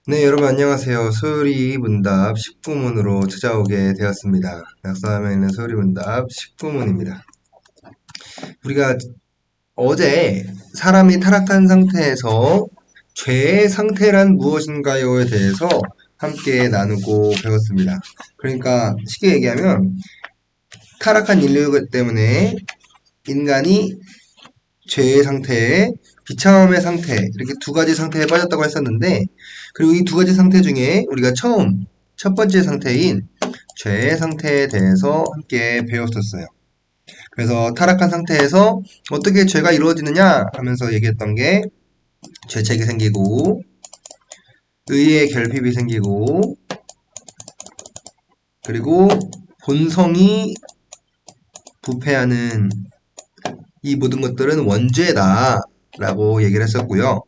네, 여러분 안녕하세요. 소리 문답 19문으로 찾아오게 되었습니다. 낙서함에 있는 소리 문답 19문입니다. 우리가 어제 사람이 타락한 상태에서 죄의 상태란 무엇인가요에 대해서 함께 나누고 배웠습니다. 그러니까 쉽게 얘기하면 타락한 인류 때문에 인간이 죄의 상태, 비참함의 상태, 이렇게 두 가지 상태에 빠졌다고 했었는데, 그리고 이 두 가지 상태 중에 우리가 첫 번째 상태인 죄의 상태에 대해서 함께 배웠었어요. 그래서 타락한 상태에서 어떻게 죄가 이루어지느냐 하면서 얘기했던 게 죄책이 생기고, 의의 결핍이 생기고, 그리고 본성이 부패하는 이 모든 것들은 원죄다 라고 얘기를 했었고요.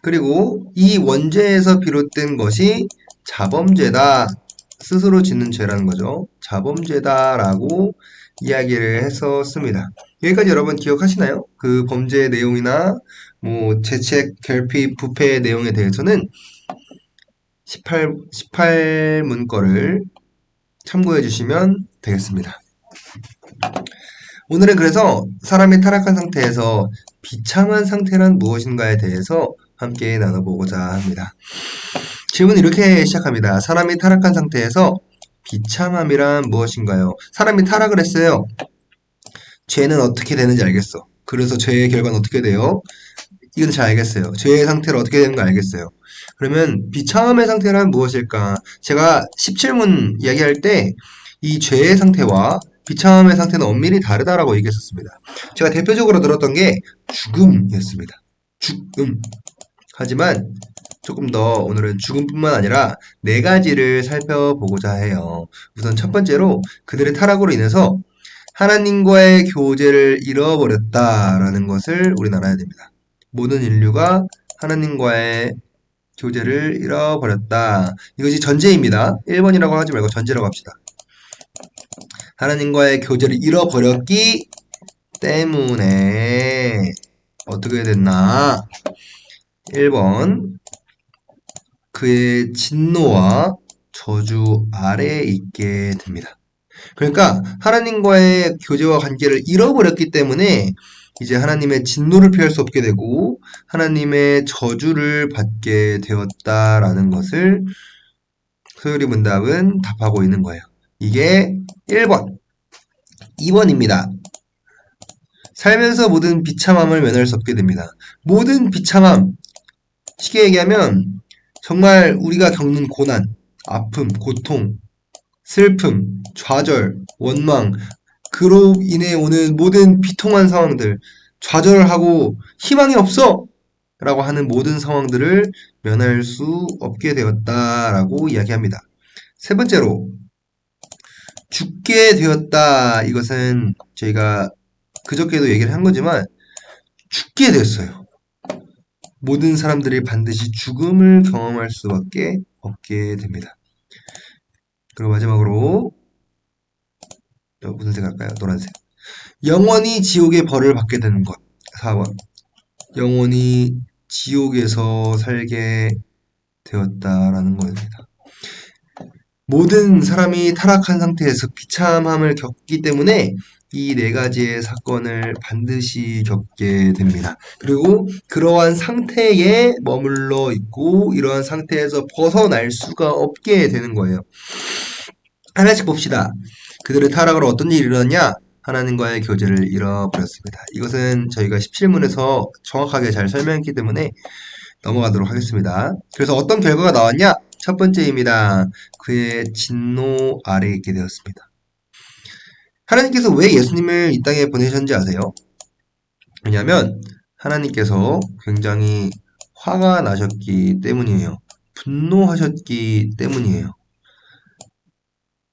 그리고 이 원죄에서 비롯된 것이 자범죄다. 스스로 짓는 죄라는 거죠. 자범죄다라고 이야기를 했었습니다. 여기까지 여러분 기억하시나요? 그 범죄의 내용이나 뭐 죄책, 결핍, 부패의 내용에 대해서는 18문 거를 참고해 주시면 되겠습니다. 오늘은 그래서 사람이 타락한 상태에서 비참한 상태란 무엇인가에 대해서 함께 나눠보고자 합니다. 질문은 이렇게 시작합니다. 사람이 타락한 상태에서 비참함이란 무엇인가요? 사람이 타락을 했어요. 죄는 어떻게 되는지 알겠어. 그래서 죄의 결과는 어떻게 돼요? 이건 잘 알겠어요. 죄의 상태를 어떻게 되는 거 알겠어요. 그러면 비참함의 상태란 무엇일까? 제가 17문 이야기할 때 이 죄의 상태와 비참함의 상태는 엄밀히 다르다라고 얘기했었습니다. 제가 대표적으로 들었던 게 죽음이었습니다. 죽음. 하지만 조금 더 오늘은 죽음뿐만 아니라 네 가지를 살펴보고자 해요. 우선 첫 번째로 그들의 타락으로 인해서 하나님과의 교제를 잃어버렸다라는 것을 우리는 알아야 됩니다. 모든 인류가 하나님과의 교제를 잃어버렸다. 이것이 전제입니다. 1번이라고 하지 말고 전제라고 합시다. 하나님과의 교제를 잃어버렸기 때문에 어떻게 됐나? 1번 그의 진노와 저주 아래에 있게 됩니다. 그러니까 하나님과의 교제와 관계를 잃어버렸기 때문에 이제 하나님의 진노를 피할 수 없게 되고 하나님의 저주를 받게 되었다라는 것을 소요리 문답은 답하고 있는 거예요. 이게 1번. 2번입니다. 살면서 모든 비참함을 면할 수 없게 됩니다. 모든 비참함, 쉽게 얘기하면 정말 우리가 겪는 고난, 아픔, 고통, 슬픔, 좌절, 원망, 그로 인해 오는 모든 비통한 상황들, 좌절하고 희망이 없어! 라고 하는 모든 상황들을 면할 수 없게 되었다라고 이야기합니다. 세 번째로, 죽게 되었다. 이것은 저희가 그저께도 얘기를 한 거지만, 죽게 됐어요. 모든 사람들이 반드시 죽음을 경험할 수밖에 없게 됩니다. 그리고 마지막으로, 무슨 색 할까요? 노란색. 영원히 지옥의 벌을 받게 되는 것. 4번. 영원히 지옥에서 살게 되었다라는 거입니다. 모든 사람이 타락한 상태에서 비참함을 겪기 때문에 이 네 가지의 사건을 반드시 겪게 됩니다. 그리고 그러한 상태에 머물러 있고 이러한 상태에서 벗어날 수가 없게 되는 거예요. 하나씩 봅시다. 그들의 타락으로 어떤 일이 일어났냐? 하나님과의 교제를 잃어버렸습니다. 이것은 저희가 17문에서 정확하게 잘 설명했기 때문에 넘어가도록 하겠습니다. 그래서 어떤 결과가 나왔냐? 첫 번째입니다. 그의 진노 아래에 있게 되었습니다. 하나님께서 왜 예수님을 이 땅에 보내셨는지 아세요? 왜냐하면 하나님께서 굉장히 화가 나셨기 때문이에요. 분노하셨기 때문이에요.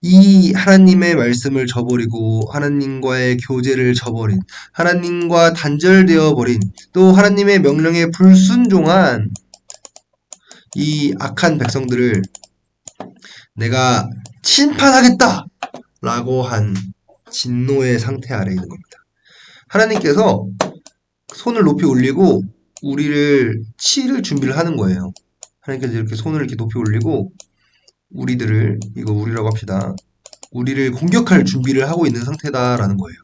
이 하나님의 말씀을 저버리고 하나님과의 교제를 저버린, 하나님과 단절되어 버린, 또 하나님의 명령에 불순종한 이 악한 백성들을 내가 심판하겠다! 라고 한 진노의 상태 아래에 있는 겁니다. 하나님께서 손을 높이 올리고 우리를 치를 준비를 하는 거예요. 하나님께서 이렇게 손을 이렇게 높이 올리고 우리들을, 이거 우리라고 합시다. 우리를 공격할 준비를 하고 있는 상태다라는 거예요.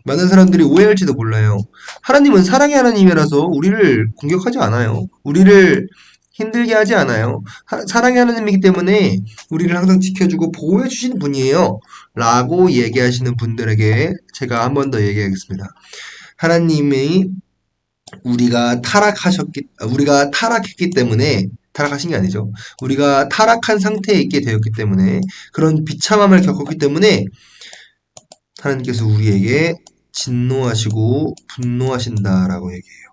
많은 사람들이 오해할지도 몰라요. 하나님은 사랑의 하나님이라서 우리를 공격하지 않아요. 우리를 힘들게 하지 않아요. 사랑의 하나님이기 때문에 우리를 항상 지켜주고 보호해 주시는 분이에요. 라고 얘기하시는 분들에게 제가 한 번 더 얘기하겠습니다. 하나님이 우리가 타락했기 때문에, 타락하신 게 아니죠. 우리가 타락한 상태에 있게 되었기 때문에, 그런 비참함을 겪었기 때문에 하나님께서 우리에게 진노하시고 분노하신다라고 얘기해요.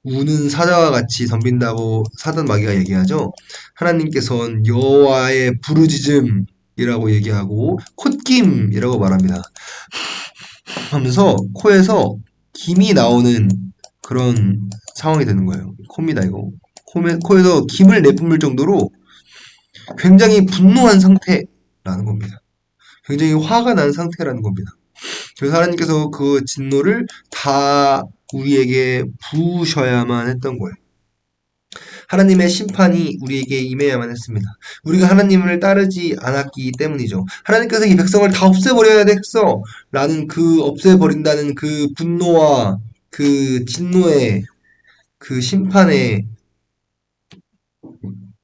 우는 사자와 같이 덤빈다고 사단 마귀가 얘기하죠. 하나님께서는 여호와의 부르짖음이라고 얘기하고 콧김이라고 말합니다. 하면서 코에서 김이 나오는 그런 상황이 되는 거예요. 코입니다, 이거. 코에서 김을 내뿜을 정도로 굉장히 분노한 상태라는 겁니다. 굉장히 화가 난 상태라는 겁니다. 그래서 하나님께서 그 진노를 다 우리에게 부으셔야만 했던 거예요. 하나님의 심판이 우리에게 임해야만 했습니다. 우리가 하나님을 따르지 않았기 때문이죠. 하나님께서 이 백성을 다 없애버려야 됐어 라는 그 없애버린다는 그 분노와 그 진노의 그 심판의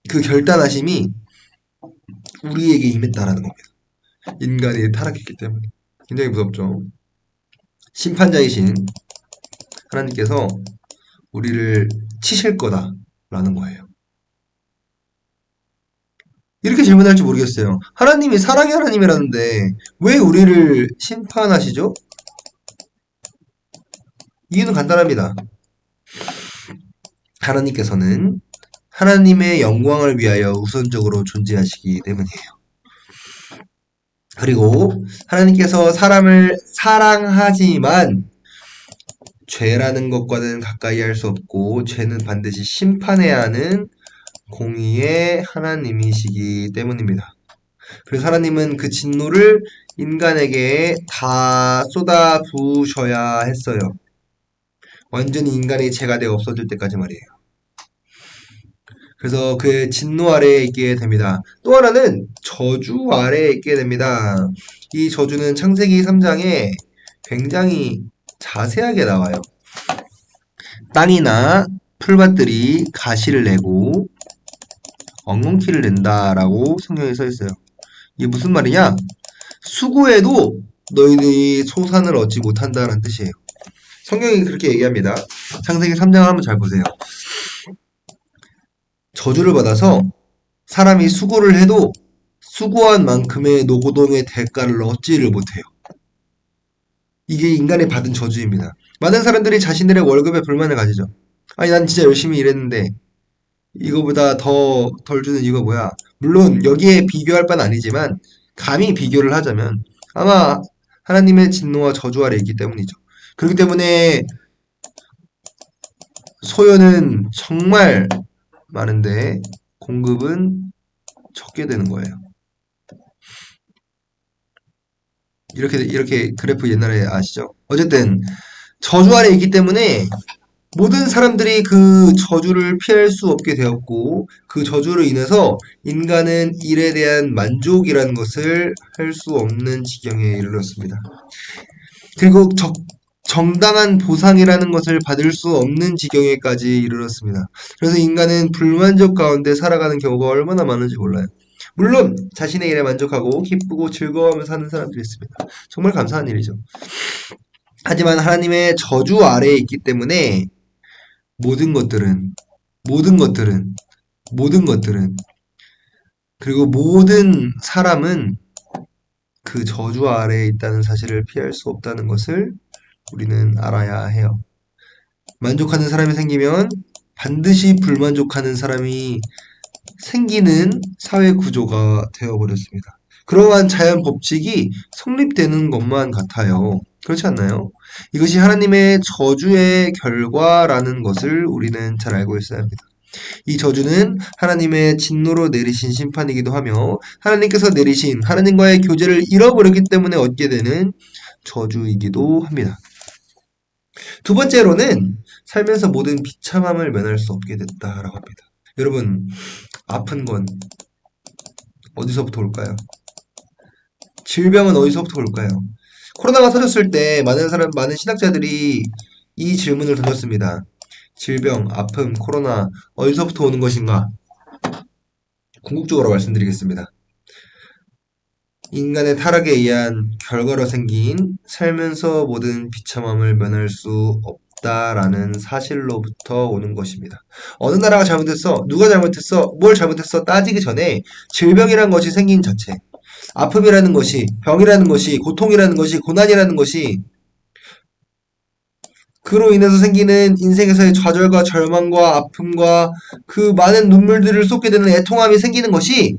그 결단하심이 우리에게 임했다라는 겁니다. 인간이 타락했기 때문에. 굉장히 무섭죠. 심판자이신 하나님께서 우리를 치실 거다라는 거예요. 이렇게 질문할지 모르겠어요. 하나님이 사랑의 하나님이라는데 왜 우리를 심판하시죠? 이유는 간단합니다. 하나님께서는 하나님의 영광을 위하여 우선적으로 존재하시기 때문이에요. 그리고 하나님께서 사람을 사랑하지만 죄라는 것과는 가까이 할 수 없고 죄는 반드시 심판해야 하는 공의의 하나님이시기 때문입니다. 그래서 하나님은 그 진노를 인간에게 다 쏟아 부으셔야 했어요. 완전히 인간이 죄가 되어 없어질 때까지 말이에요. 그래서 그 진노 아래에 있게 됩니다. 또 하나는 저주 아래에 있게 됩니다. 이 저주는 창세기 3장에 굉장히 자세하게 나와요. 땅이나 풀밭들이 가시를 내고 엉겅퀴를 낸다라고 성경에 써 있어요. 이게 무슨 말이냐? 수고해도 너희들이 소산을 얻지 못한다는 뜻이에요. 성경이 그렇게 얘기합니다. 창세기 3장을 한번 잘 보세요. 저주를 받아서 사람이 수고를 해도 수고한 만큼의 노고동의 대가를 얻지를 못해요. 이게 인간이 받은 저주입니다. 많은 사람들이 자신들의 월급에 불만을 가지죠. 아니, 난 진짜 열심히 일했는데 이거보다 더 덜 주는 이유가 뭐야? 물론 여기에 비교할 바는 아니지만 감히 비교를 하자면 아마 하나님의 진노와 저주 아래 있기 때문이죠. 그렇기 때문에 소요는 정말 많은데 공급은 적게 되는 거예요. 이렇게 그래프 옛날에 아시죠? 어쨌든 저주 아래 있기 때문에 모든 사람들이 그 저주를 피할 수 없게 되었고 그 저주로 인해서 인간은 일에 대한 만족이라는 것을 할 수 없는 지경에 이르렀습니다. 그리고 정당한 보상이라는 것을 받을 수 없는 지경에까지 이르렀습니다. 그래서 인간은 불만족 가운데 살아가는 경우가 얼마나 많은지 몰라요. 물론 자신의 일에 만족하고 기쁘고 즐거워하며 사는 사람들이 있습니다. 정말 감사한 일이죠. 하지만 하나님의 저주 아래에 있기 때문에 모든 것들은 그리고 모든 사람은 그 저주 아래에 있다는 사실을 피할 수 없다는 것을 우리는 알아야 해요. 만족하는 사람이 생기면 반드시 불만족하는 사람이 생기는 사회 구조가 되어버렸습니다. 그러한 자연 법칙이 성립되는 것만 같아요. 그렇지 않나요? 이것이 하나님의 저주의 결과라는 것을 우리는 잘 알고 있어야 합니다. 이 저주는 하나님의 진노로 내리신 심판이기도 하며 하나님께서 내리신 하나님과의 교제를 잃어버렸기 때문에 얻게 되는 저주이기도 합니다. 두 번째로는 살면서 모든 비참함을 면할 수 없게 됐다라고 합니다. 여러분, 아픈 건 어디서부터 올까요? 질병은 어디서부터 올까요? 코로나가 터졌을 때 많은 신학자들이 이 질문을 던졌습니다. 질병, 아픔, 코로나 어디서부터 오는 것인가? 궁극적으로 말씀드리겠습니다. 인간의 타락에 의한 결과로 생긴 살면서 모든 비참함을 면할 수 없다라는 사실로부터 오는 것입니다. 어느 나라가 잘못했어? 누가 잘못했어? 뭘 잘못했어? 따지기 전에 질병이란 것이 생긴 자체, 아픔이라는 것이, 병이라는 것이, 고통이라는 것이, 고난이라는 것이 그로 인해서 생기는 인생에서의 좌절과 절망과 아픔과 그 많은 눈물들을 쏟게 되는 애통함이 생기는 것이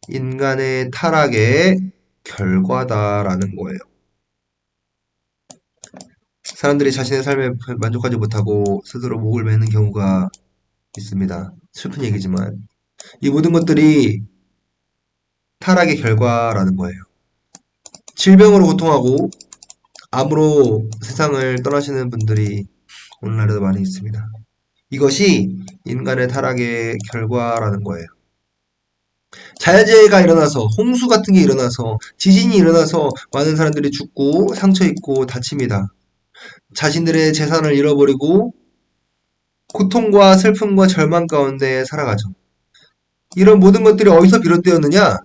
인간의 타락의 결과다라는 거예요. 사람들이 자신의 삶에 만족하지 못하고 스스로 목을 매는 경우가 있습니다. 슬픈 얘기지만 이 모든 것들이 타락의 결과라는 거예요. 질병으로 고통하고 암으로 세상을 떠나시는 분들이 오늘날에도 많이 있습니다. 이것이 인간의 타락의 결과라는 거예요. 자연재해가 일어나서 홍수 같은 게 일어나서 지진이 일어나서 많은 사람들이 죽고 상처 입고 다칩니다. 자신들의 재산을 잃어버리고 고통과 슬픔과 절망 가운데 살아가죠. 이런 모든 것들이 어디서 비롯되었느냐?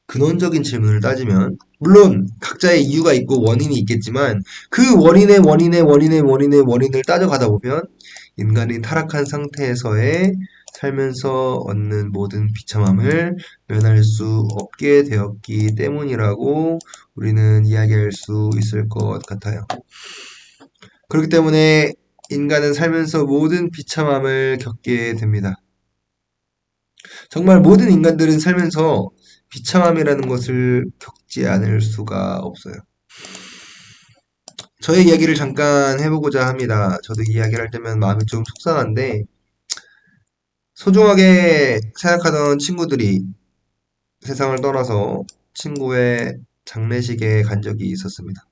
근원적인 질문을 따지면 물론 각자의 이유가 있고 원인이 있겠지만 그 원인을 따져가다 보면 인간이 타락한 상태에서의 살면서 얻는 모든 비참함을 면할 수 없게 되었기 때문이라고 우리는 이야기할 수 있을 것 같아요. 그렇기 때문에 인간은 살면서 모든 비참함을 겪게 됩니다. 정말 모든 인간들은 살면서 비참함이라는 것을 겪지 않을 수가 없어요. 저의 이야기를 잠깐 해보고자 합니다. 저도 이야기를 할 때면 마음이 좀 속상한데 소중하게 생각하던 친구들이 세상을 떠나서 친구의 장례식에 간 적이 있었습니다.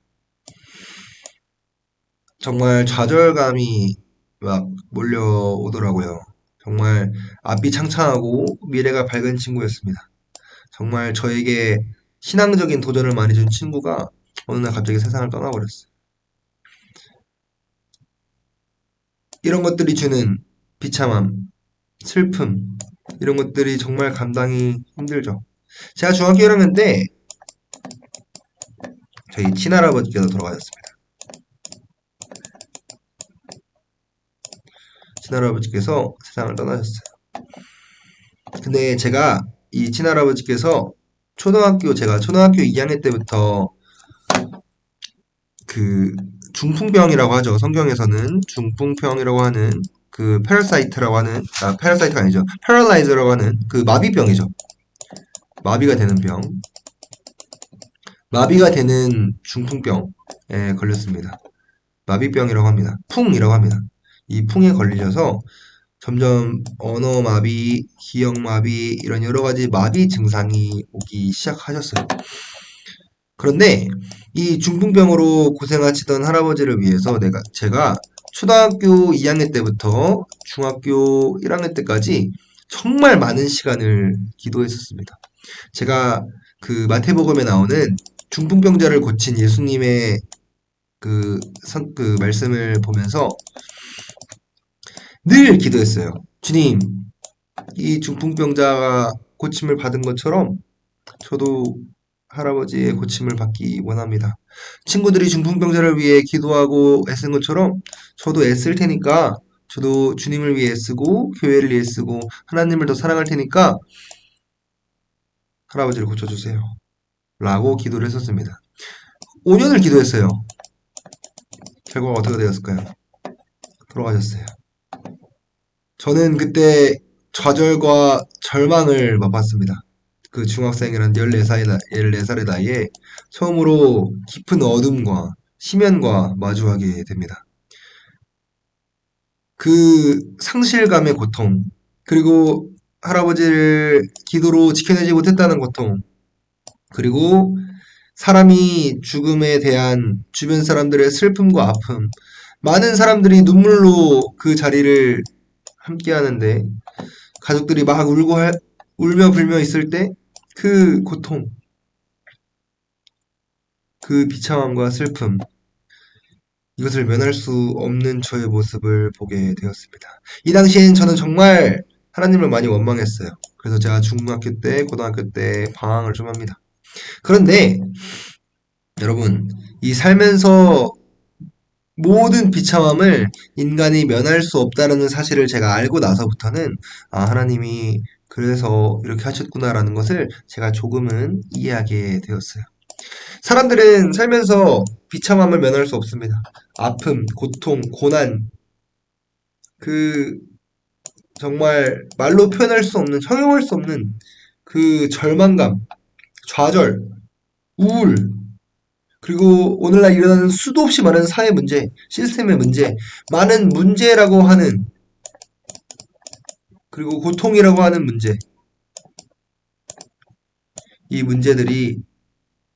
정말 좌절감이 막 몰려오더라고요. 정말 앞이 창창하고 미래가 밝은 친구였습니다. 정말 저에게 신앙적인 도전을 많이 준 친구가 어느 날 갑자기 세상을 떠나버렸어요. 이런 것들이 주는 비참함, 슬픔, 이런 것들이 정말 감당이 힘들죠. 제가 중학교 1학년 때 저희 친할아버지께서 돌아가셨습니다. 친할아버지께서 세상을 떠나셨어요. 근데 제가 이 친할아버지께서 제가 초등학교 2학년 때부터 그 중풍병이라고 하죠. 성경에서는 중풍병이라고 하는 그 패러사이트라고 하는 패러사이트가 아니죠. 패럴라이즈라고 하는 그 마비병이죠. 마비가 되는 병. 마비가 되는 중풍병에 걸렸습니다. 마비병이라고 합니다. 풍이라고 합니다. 이 풍에 걸리셔서 점점 언어 마비, 기억 마비 이런 여러 가지 마비 증상이 오기 시작하셨어요. 그런데 이 중풍병으로 고생하시던 할아버지를 위해서 제가 초등학교 2학년 때부터 중학교 1학년 때까지 정말 많은 시간을 기도했었습니다. 제가 그 마태복음에 나오는 중풍병자를 고친 예수님의 그 말씀을 보면서 늘 기도했어요. 주님, 이 중풍병자가 고침을 받은 것처럼 저도 할아버지의 고침을 받기 원합니다. 친구들이 중풍병자를 위해 기도하고 애쓴 것처럼 저도 애쓸 테니까 저도 주님을 위해 애쓰고 교회를 위해 애쓰고 하나님을 더 사랑할 테니까 할아버지를 고쳐주세요. 라고 기도를 했었습니다. 5년을 기도했어요. 결과가 어떻게 되었을까요? 돌아가셨어요. 저는 그때 좌절과 절망을 맛봤습니다. 그 중학생이란 14살의 나이에 처음으로 깊은 어둠과 심연과 마주하게 됩니다. 그 상실감의 고통, 그리고 할아버지를 기도로 지켜내지 못했다는 고통, 그리고 사람이 죽음에 대한 주변 사람들의 슬픔과 아픔, 많은 사람들이 눈물로 그 자리를 함께 하는데 가족들이 막 울며 불며 있을 때 그 고통, 그 비참함과 슬픔, 이것을 면할 수 없는 저의 모습을 보게 되었습니다. 이 당시엔 저는 정말 하나님을 많이 원망했어요. 그래서 제가 중학교 때, 고등학교 때 방황을 좀 합니다. 그런데 여러분, 이 살면서 모든 비참함을 인간이 면할 수 없다는 사실을 제가 알고 나서부터는 하나님이 그래서 이렇게 하셨구나라는 것을 제가 조금은 이해하게 되었어요. 사람들은 살면서 비참함을 면할 수 없습니다. 아픔, 고통, 고난, 그 정말 말로 표현할 수 없는, 형용할 수 없는 그 절망감, 좌절, 우울, 그리고 오늘날 일어나는 수도 없이 많은 사회 문제, 시스템의 문제, 많은 문제라고 하는, 그리고 고통이라고 하는 문제, 이 문제들이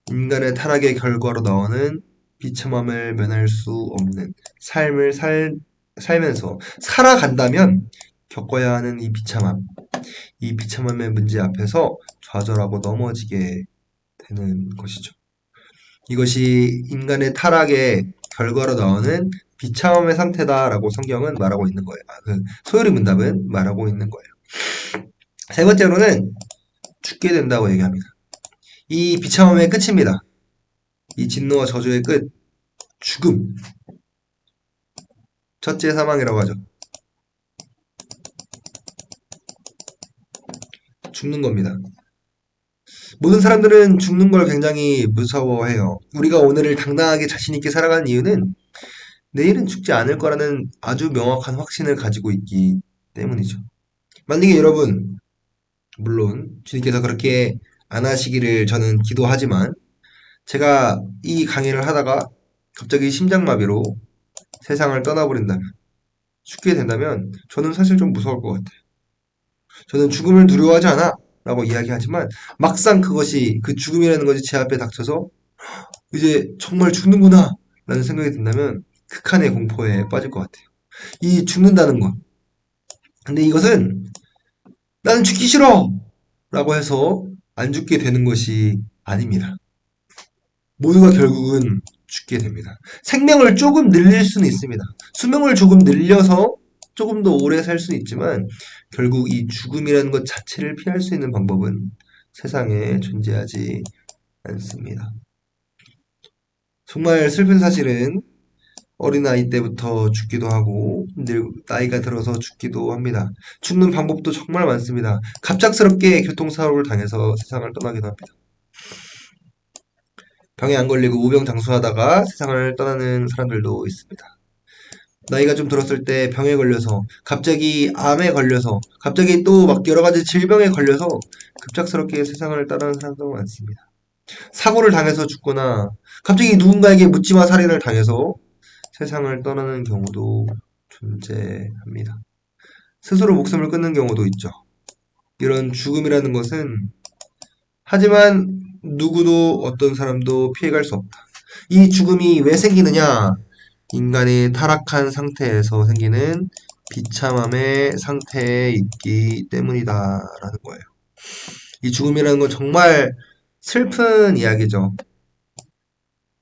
인간의 타락의 결과로 나오는 비참함을 면할 수 없는 삶을 살면서 살아간다면 겪어야 하는 이 비참함, 이 비참함의 문제 앞에서 좌절하고 넘어지게 되는 것이죠. 이것이 인간의 타락의 결과로 나오는 비참함의 상태다라고 성경은 말하고 있는 거예요. 그 소요리 문답은 말하고 있는 거예요. 세 번째로는 죽게 된다고 얘기합니다. 이 비참함의 끝입니다. 이 진노와 저주의 끝, 죽음. 첫째 사망이라고 하죠. 죽는 겁니다. 모든 사람들은 죽는 걸 굉장히 무서워해요. 우리가 오늘을 당당하게 자신있게 살아가는 이유는 내일은 죽지 않을 거라는 아주 명확한 확신을 가지고 있기 때문이죠. 만약에 여러분, 물론 주님께서 그렇게 안 하시기를 저는 기도하지만 제가 이 강의를 하다가 갑자기 심장마비로 세상을 떠나버린다면, 죽게 된다면 저는 사실 좀 무서울 것 같아요. 저는 죽음을 두려워하지 않아 라고 이야기하지만 막상 그것이 그 죽음이라는 것이 제 앞에 닥쳐서 이제 정말 죽는구나 라는 생각이 든다면 극한의 공포에 빠질 것 같아요. 이 죽는다는 것. 근데 이것은 나는 죽기 싫어 라고 해서 안 죽게 되는 것이 아닙니다. 모두가 결국은 죽게 됩니다. 생명을 조금 늘릴 수는 있습니다. 수명을 조금 늘려서 조금 더 오래 살 수는 있지만 결국 이 죽음이라는 것 자체를 피할 수 있는 방법은 세상에 존재하지 않습니다. 정말 슬픈 사실은 어린아이 때부터 죽기도 하고 나이가 들어서 죽기도 합니다. 죽는 방법도 정말 많습니다. 갑작스럽게 교통사고를 당해서 세상을 떠나기도 합니다. 병에 안 걸리고 우병장수하다가 세상을 떠나는 사람들도 있습니다. 나이가 좀 들었을 때 병에 걸려서, 갑자기 암에 걸려서, 갑자기 또 막 여러 가지 질병에 걸려서 급작스럽게 세상을 떠나는 사람도 많습니다. 사고를 당해서 죽거나, 갑자기 누군가에게 묻지마 살인을 당해서 세상을 떠나는 경우도 존재합니다. 스스로 목숨을 끊는 경우도 있죠. 이런 죽음이라는 것은, 하지만 누구도 어떤 사람도 피해갈 수 없다. 이 죽음이 왜 생기느냐? 인간이 타락한 상태에서 생기는 비참함의 상태에 있기 때문이다라는 거예요. 이 죽음이라는 건 정말 슬픈 이야기죠.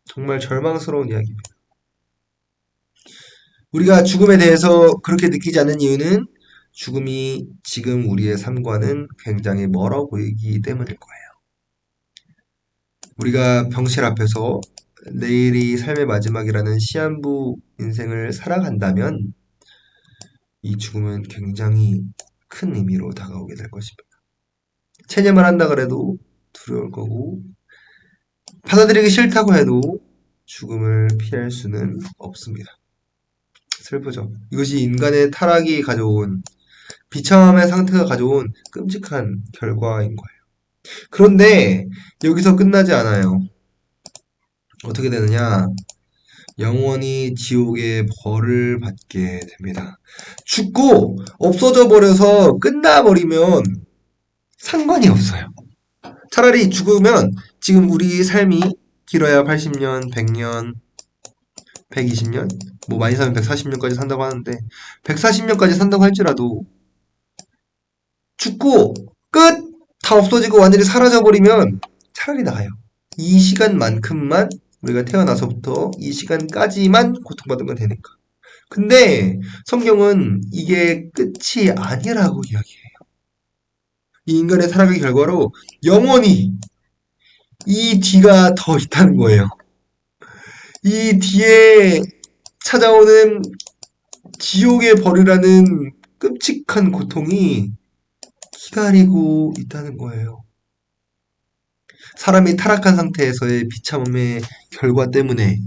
정말 절망스러운 이야기입니다. 우리가 죽음에 대해서 그렇게 느끼지 않는 이유는 죽음이 지금 우리의 삶과는 굉장히 멀어 보이기 때문일 거예요. 우리가 병실 앞에서 내일이 삶의 마지막이라는 시한부 인생을 살아간다면 이 죽음은 굉장히 큰 의미로 다가오게 될 것입니다. 체념을 한다 그래도 두려울 거고 받아들이기 싫다고 해도 죽음을 피할 수는 없습니다. 슬프죠. 이것이 인간의 타락이 가져온 비참함의 상태가 가져온 끔찍한 결과인 거예요. 그런데 여기서 끝나지 않아요. 어떻게 되느냐? 영원히 지옥의 벌을 받게 됩니다. 죽고 없어져 버려서 끝나버리면 상관이 없어요. 차라리 죽으면 지금 우리 삶이 길어야 80년, 100년, 120년? 뭐 많이 사면 140년까지 산다고 하는데 140년까지 산다고 할지라도 죽고 끝! 다 없어지고 완전히 사라져버리면 차라리 나아요. 이 시간만큼만 우리가 태어나서부터 이 시간까지만 고통받은 건 되니까. 근데 성경은 이게 끝이 아니라고 이야기해요. 이 인간의 타락의 결과로 영원히 이 뒤가 더 있다는 거예요. 이 뒤에 찾아오는 지옥의 벌이라는 끔찍한 고통이 기다리고 있다는 거예요. 사람이 타락한 상태에서의 비참함의 결과 때문에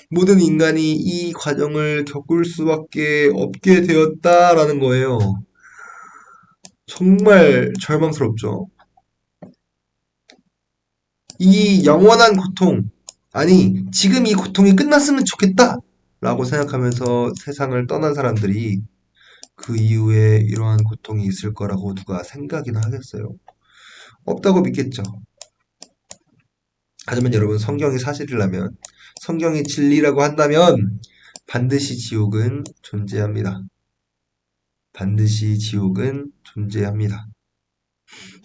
모든 인간이 이 과정을 겪을 수밖에 없게 되었다라는 거예요. 정말 절망스럽죠. 이 영원한 고통, 아니, 지금 이 고통이 끝났으면 좋겠다! 라고 생각하면서 세상을 떠난 사람들이 그 이후에 이러한 고통이 있을 거라고 누가 생각이나 하겠어요? 없다고 믿겠죠. 하지만 여러분, 성경이 사실이라면, 성경이 진리라고 한다면 반드시 지옥은 존재합니다. 반드시 지옥은 존재합니다.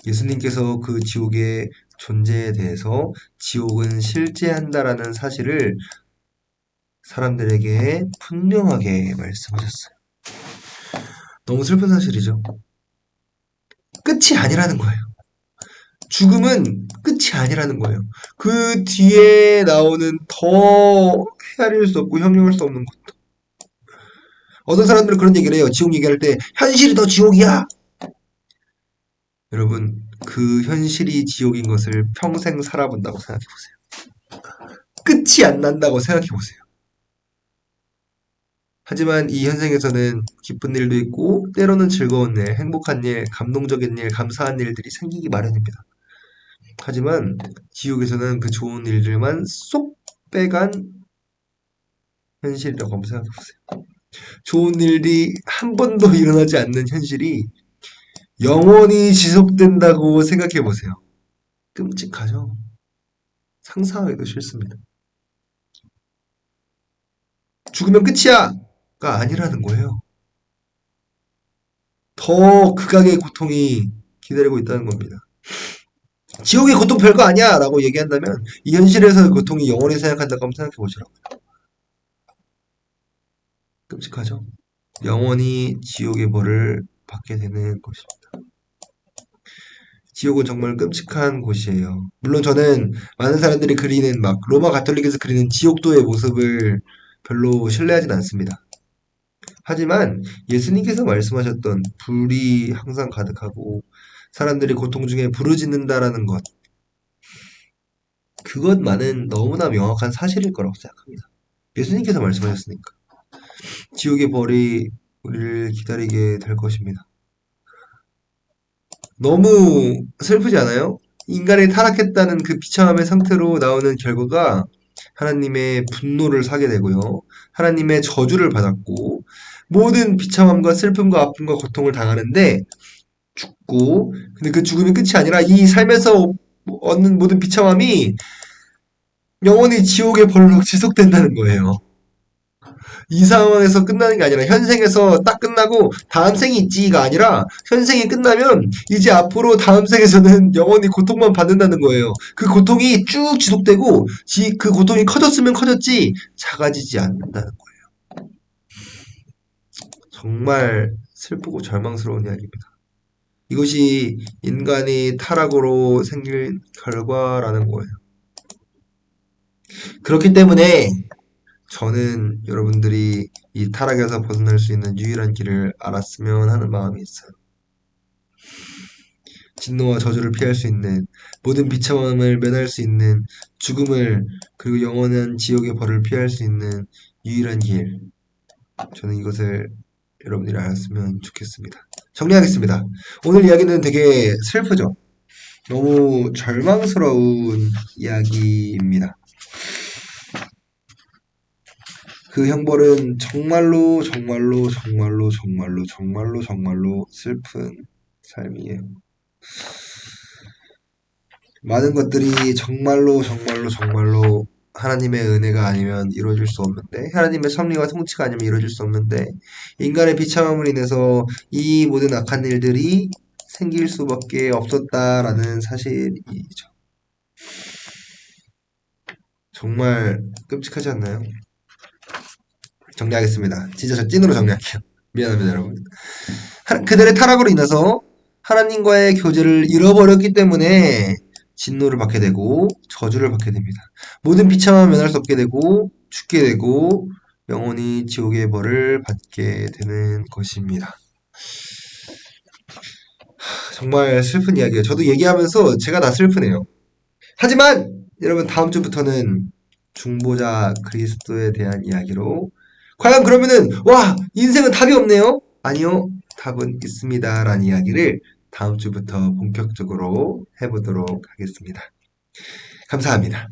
예수님께서 그 지옥의 존재에 대해서 지옥은 실제한다라는 사실을 사람들에게 분명하게 말씀하셨어요. 너무 슬픈 사실이죠. 끝이 아니라는 거예요. 죽음은 끝이 아니라는 거예요. 그 뒤에 나오는 더 헤아릴 수 없고 형용할 수 없는 것도. 어떤 사람들은 그런 얘기를 해요. 지옥 얘기할 때 현실이 더 지옥이야. 여러분, 그 현실이 지옥인 것을 평생 살아본다고 생각해보세요. 끝이 안 난다고 생각해보세요. 하지만 이 현생에서는 기쁜 일도 있고 때로는 즐거운 일, 행복한 일, 감동적인 일, 감사한 일들이 생기기 마련입니다. 하지만 지옥에서는 그 좋은 일들만 쏙 빼간 현실이라고 한번 생각해보세요. 좋은 일이 한 번도 일어나지 않는 현실이 영원히 지속된다고 생각해보세요. 끔찍하죠? 상상하기도 싫습니다. 죽으면 끝이야! 가 아니라는 거예요. 더 극악의 고통이 기다리고 있다는 겁니다. 지옥의 고통 별거 아니야! 라고 얘기한다면 이 현실에서의 고통이 영원히 생각한다고 한번 생각해보시라고요. 끔찍하죠? 영원히 지옥의 벌을 받게 되는 것입니다. 지옥은 정말 끔찍한 곳이에요. 물론 저는 많은 사람들이 그리는 막 로마 가톨릭에서 그리는 지옥도의 모습을 별로 신뢰하진 않습니다. 하지만 예수님께서 말씀하셨던 불이 항상 가득하고 사람들이 고통 중에 부르짖는다라는 것, 그것만은 너무나 명확한 사실일 거라고 생각합니다. 예수님께서 말씀하셨으니까. 지옥의 벌이 우리를 기다리게 될 것입니다. 너무 슬프지 않아요? 인간이 타락했다는 그 비참함의 상태로 나오는 결과가 하나님의 분노를 사게 되고요. 하나님의 저주를 받았고 모든 비참함과 슬픔과 아픔과 고통을 당하는데 죽고 근데 그 죽음이 끝이 아니라 이 삶에서 얻는 모든 비참함이 영원히 지옥의 벌로 지속된다는 거예요. 이 상황에서 끝나는 게 아니라 현생에서 딱 끝나고 다음 생이 있지가 아니라 현생이 끝나면 이제 앞으로 다음 생에서는 영원히 고통만 받는다는 거예요. 그 고통이 쭉 지속되고 그 고통이 커졌으면 커졌지 작아지지 않는다는 거예요. 정말 슬프고 절망스러운 이야기입니다. 이것이 인간이 타락으로 생길 결과라는 거예요. 그렇기 때문에 저는 여러분들이 이 타락에서 벗어날 수 있는 유일한 길을 알았으면 하는 마음이 있어요. 진노와 저주를 피할 수 있는 모든 비참함을 면할 수 있는 죽음을 그리고 영원한 지옥의 벌을 피할 수 있는 유일한 길. 저는 이것을 여러분들이 알았으면 좋겠습니다. 정리하겠습니다. 오늘 이야기는 되게 슬프죠? 너무 절망스러운 이야기입니다. 그 형벌은 정말로 정말로 정말로 정말로 정말로 정말로 슬픈 삶이에요. 많은 것들이 정말로 정말로 정말로 하나님의 은혜가 아니면 이루어질 수 없는데, 하나님의 섭리와 통치가 아니면 이루어질 수 없는데, 인간의 비참함으로 인해서 이 모든 악한 일들이 생길 수밖에 없었다라는 사실이죠. 정말 끔찍하지 않나요? 정리하겠습니다. 진짜 저 찐으로 정리할게요. 미안합니다, 여러분. 그들의 타락으로 인해서 하나님과의 교제를 잃어버렸기 때문에 진노를 받게 되고 저주를 받게 됩니다. 모든 비참함을 면할 수 없게 되고 죽게 되고 영원히 지옥의 벌을 받게 되는 것입니다. 정말 슬픈 이야기예요. 저도 얘기하면서 제가 다 슬프네요. 하지만 여러분 다음 주부터는 중보자 그리스도에 대한 이야기로 과연 그러면은 와 인생은 답이 없네요? 아니요. 답은 있습니다. 라는 이야기를 다음 주부터 본격적으로 해보도록 하겠습니다. 감사합니다.